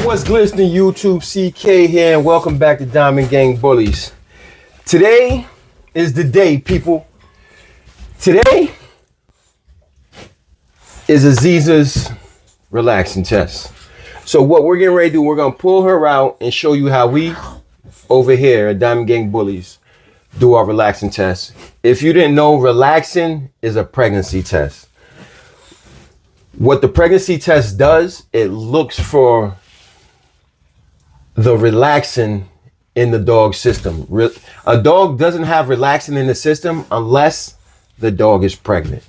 What's glistening, YouTube? CK here, and welcome back to Diamond Gang Bullies. Today is the day, people. Today is Aziza's relaxing test. So what we're getting ready to do, we're going to pull her out and show you how we, over here at Diamond Gang Bullies, do our relaxing test. If you didn't know, relaxing is a pregnancy test. What the pregnancy test does, it looks for the relaxin in the dog's system. A dog doesn't have relaxin in the system unless the dog is pregnant.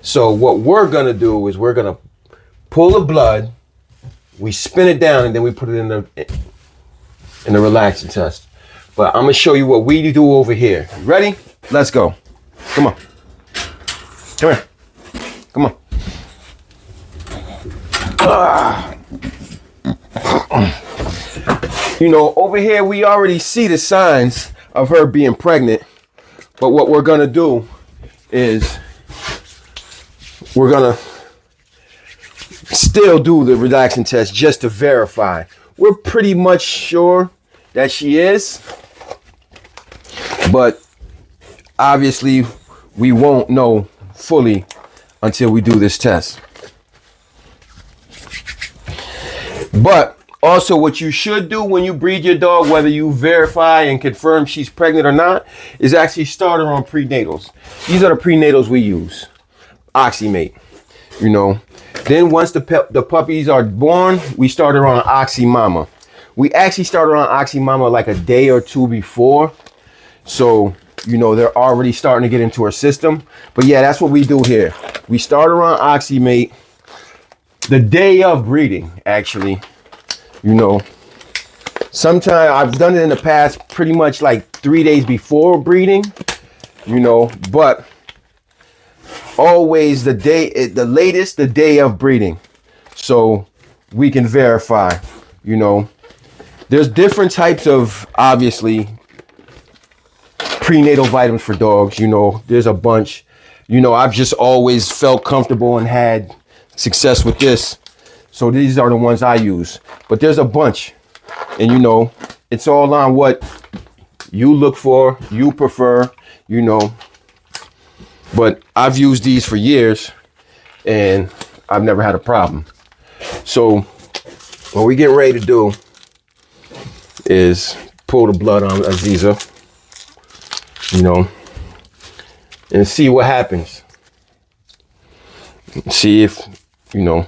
So what we're gonna do is we're gonna pull the blood, we spin it down, and then we put it in the relaxin test. But I'm gonna show you what we do over here. You ready? Let's go. Come on. Come here. Come on. You know, over here we already see the signs of her being pregnant, but what we're gonna do is we're gonna still do the relaxing test just to verify. We're pretty much sure that she is, but obviously we won't know fully until we do this test. But also, what you should do when you breed your dog, whether you verify and confirm she's pregnant or not, is actually start her on prenatals. These are the prenatals we use. Oxymate, you know. Then once the puppies are born, we start her on Oxy Mama. We actually start her on Oxy Mama like a day or two before. So, you know, they're already starting to get into her system. But yeah, that's what we do here. We start her on Oxymate the day of breeding, actually. You know, sometimes I've done it in the past pretty much like 3 days before breeding, you know, but always the latest, the day of breeding. So we can verify, you know. There's different types of, obviously, prenatal vitamins for dogs, you know. There's a bunch. You know, I've just always felt comfortable and had success with this. So these are the ones I use, but there's a bunch, and you know, it's all on what you look for, you prefer, you know, but I've used these for years and I've never had a problem. So what we get ready to do is pull the blood on Aziza, you know, and see what happens. See if, you know,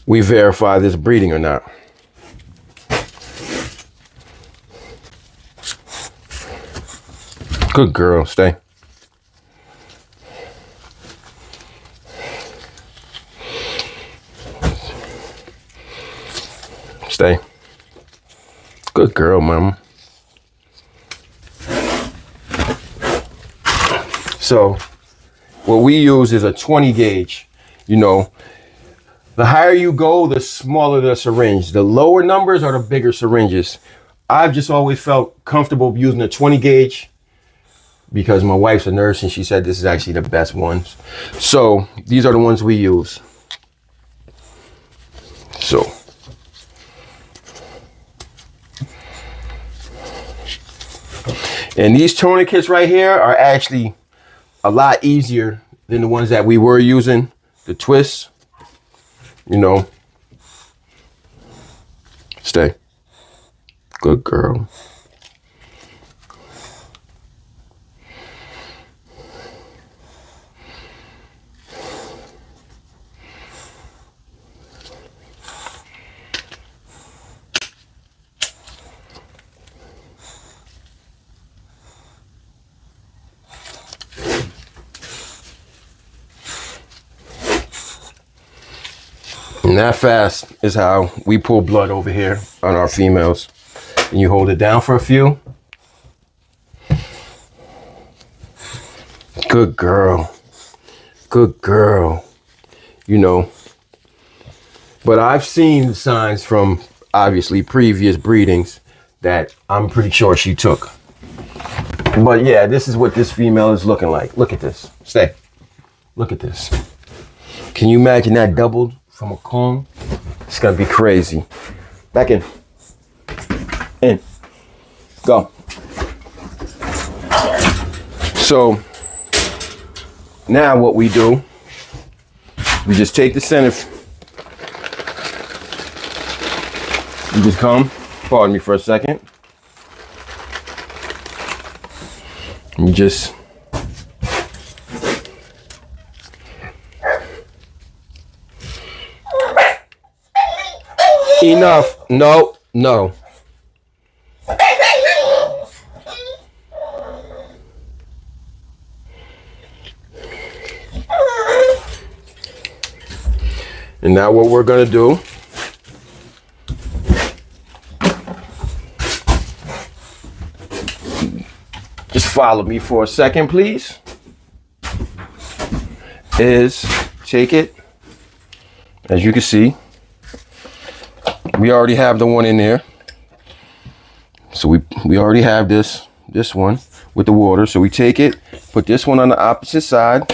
we verify this breeding or not. Good girl, stay. Stay. Good girl, mama. So what we use is a 20 gauge, you know. The higher you go, the smaller the syringe. The lower numbers are the bigger syringes. I've just always felt comfortable using a 20 gauge because my wife's a nurse and she said this is actually the best ones. So these are the ones we use. So. And these tourniquets right here are actually a lot easier than the ones that we were using, the twists. You know, stay. Good girl. And that fast is how we pull blood over here on our females. And you hold it down for a few. Good girl. Good girl. You know. But I've seen signs from obviously previous breedings that I'm pretty sure she took. But yeah, this is what this female is looking like. Look at this. Stay. Look at this. Can you imagine that doubled from a comb? It's gonna be crazy. Back in. In. Go. So now what we do, we just take the center. You just come, pardon me for a second. You just enough. No, no. And now what we're gonna do, just follow me for a second, please, is take it, as you can see, we already have the one in there. So we already have this one with the water. So we take it, put this one on the opposite side,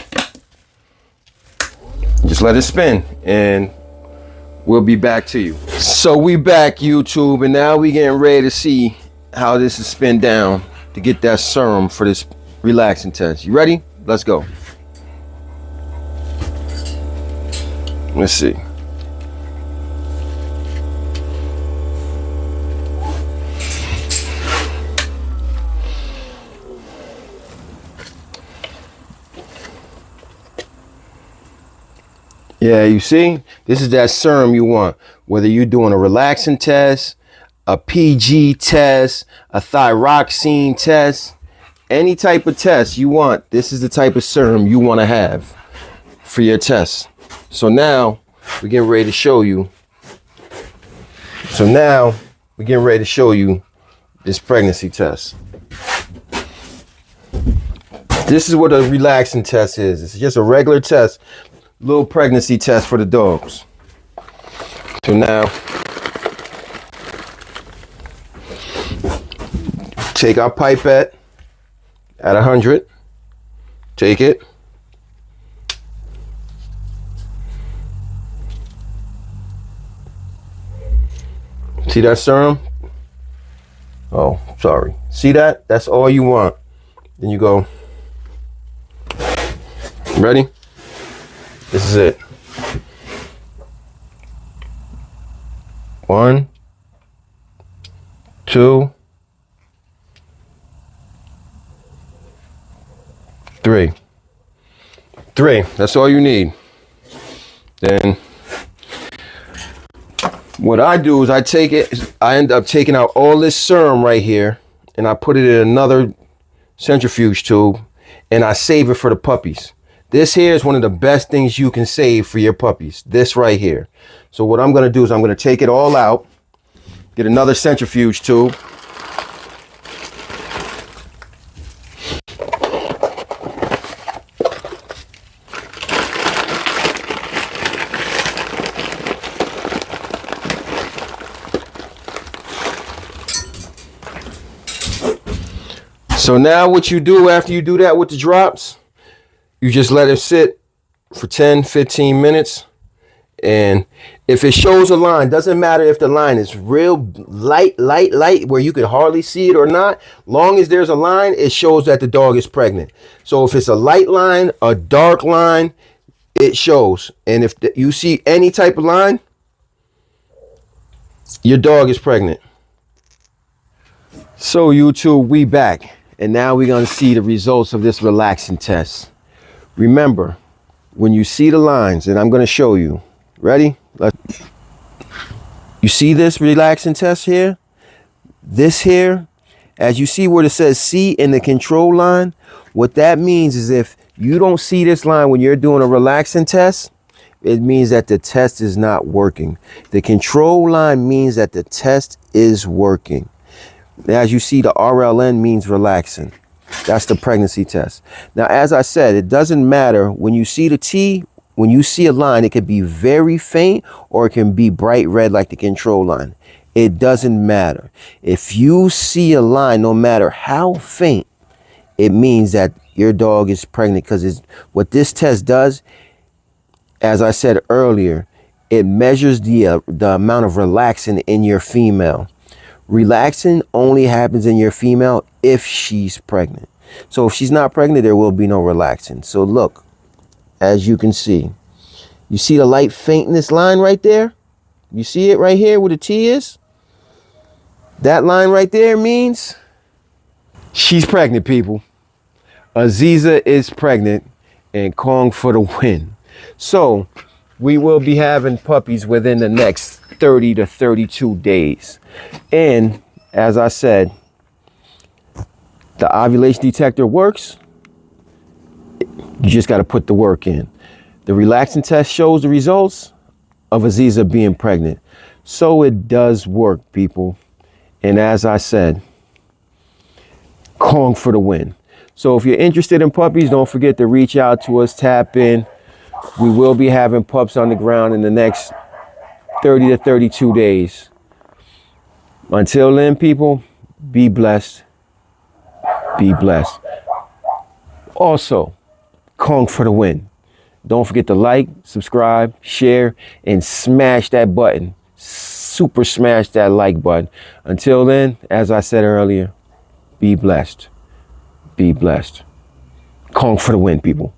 just let it spin, and we'll be back to you. So we back, YouTube, and now we getting ready to see how this is spin down to get that serum for this relaxing test. You ready? Let's go. Let's see. Yeah, you see, this is that serum you want. Whether you're doing a relaxing test, a PG test, a thyroxine test, any type of test you want, this is the type of serum you want to have for your test. So now we're getting ready to show you. This pregnancy test. This is what a relaxing test is. It's just a regular test. Little pregnancy test for the dogs. So now, take our pipette at 100. Take it. See that serum? Oh, sorry. See that? That's all you want. Then you go. Ready? This is it. 1, 2, 3. 3. That's all you need. Then what I do is I end up taking out all this serum right here, and I put it in another centrifuge tube, and I save it for the puppies. This here is one of the best things you can save for your puppies. This right here. So what I'm going to do is I'm going to take it all out, get another centrifuge tube. So now what you do after you do that with the drops, you just let it sit for 10, 15 minutes. And if it shows a line, doesn't matter if the line is real light, where you can hardly see it or not. Long as there's a line, it shows that the dog is pregnant. So if it's a light line, a dark line, it shows. And if you see any type of line, your dog is pregnant. So YouTube, we back. And now we're going to see the results of this relaxing test. Remember, when you see the lines, and I'm going to show you. Ready? You see this relaxing test here? This here, as you see where it says C in the control line, what that means is if you don't see this line when you're doing a relaxing test, it means that the test is not working. The control line means that the test is working. As you see, the RLN means relaxing. That's the pregnancy test. Now, as I said, it doesn't matter when you see the T, when you see a line, it can be very faint or it can be bright red like the control line. It doesn't matter. If you see a line, no matter how faint, it means that your dog is pregnant, because what this test does, as I said earlier, It measures the amount of relaxin in your female. Relaxin only happens in your female if she's pregnant. So if she's not pregnant, there will be no relaxin. So look, as you can see, you see the light faintness line right there? You see it right here where the T is? That line right there means she's pregnant, people. Aziza is pregnant, and Kong for the win. So we will be having puppies within the next 30 to 32 days. And as I said, the ovulation detector works. You just got to put the work in. The relaxin test shows the results of Aziza being pregnant. So it does work, people. And as I said, Kong for the win. So if you're interested in puppies, don't forget to reach out to us, tap in. We will be having pups on the ground in the next 30 to 32 days. Until then, people, be blessed. Be blessed. Also, Kong for the win. Don't forget to like, subscribe, share, and smash that button. Super smash that like button. Until then, as I said earlier, be blessed. Be blessed. Kong for the win, people.